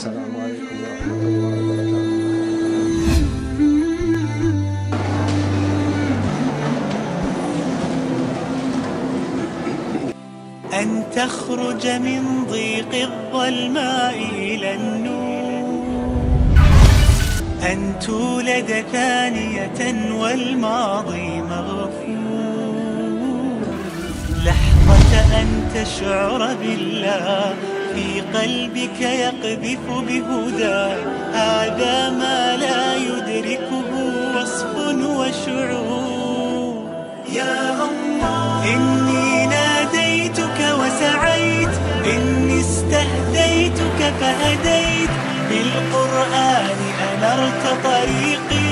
السلام عليكم ورحمة الله وبركاته. أن تخرج من ضيق الظلماء إلى النور، أن تولد ثانية والماضي مغفور، لحظة أن تشعر بالله في قلبك يقذف بهداه، هذا ما لا يدركه وصف وشعور. يا الله إني ناديتك وسعيت، إني استهديتك فهديت، بالقرآن أنرت طريقي.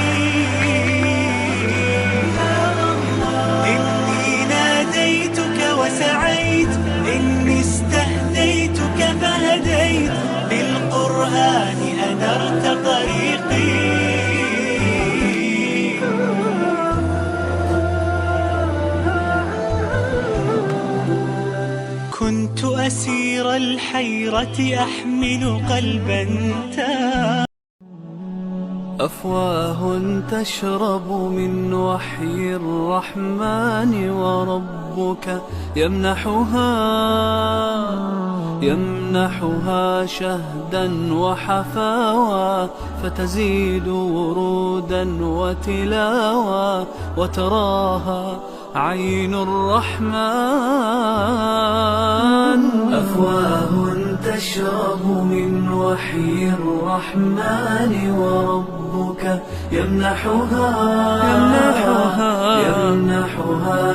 إني ناديتك وسعيت، إني استهديتك فهديت، بالقرآن أنرت طريقي. كنت أسير الحيرة أحمل قلبا تائها، أفواه تشرب من وحي الرحمن، وربك يمنحها شهدا وحفاوى، فتزيد ورودا وتلاوى، وتراها عين الرحمن. أفواه تشرب من وحي الرحمن، وربك يمنحها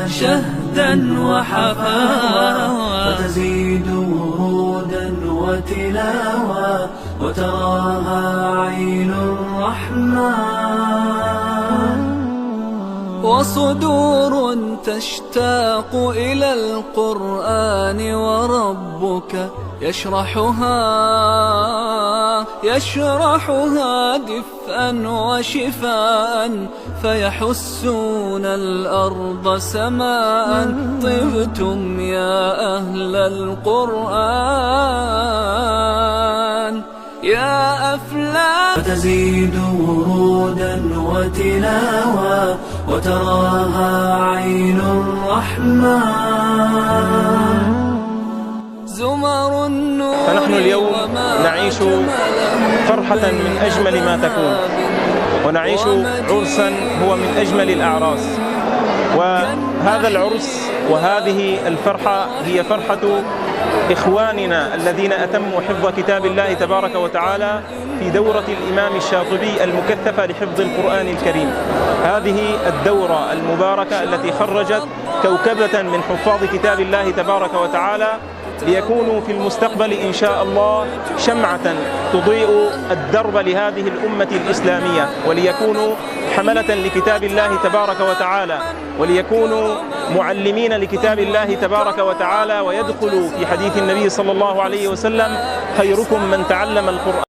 شهدا وحفاوى، فتزيد ورودا وتلاوى، وتراها عين الرحمن. وصدور تشتاق إلى القرآن، وربك يشرحها دفءا وشفاء، فيحسون الأرض سماء. طبتم يا أهل القرآن يا أفلام. فتزيد ورودا وتلاوى، وتراها عين الرحمن. زمر النور. فنحن اليوم نعيش فرحة من أجمل ما تكون، ونعيش عرسا هو من أجمل الأعراس. وهذا العرس وهذه الفرحة هي فرحة إخواننا الذين أتموا حفظ كتاب الله تبارك وتعالى في دورة الإمام الشاطبي المكثفة لحفظ القرآن الكريم. هذه الدورة المباركة التي خرجت كوكبة من حفاظ كتاب الله تبارك وتعالى، ليكونوا في المستقبل إن شاء الله شمعة تضيء الدرب لهذه الأمة الإسلامية، وليكونوا حملة لكتاب الله تبارك وتعالى، وليكونوا معلمين لكتاب الله تبارك وتعالى، ويدخلوا في حديث النبي صلى الله عليه وسلم: خيركم من تعلم القرآن.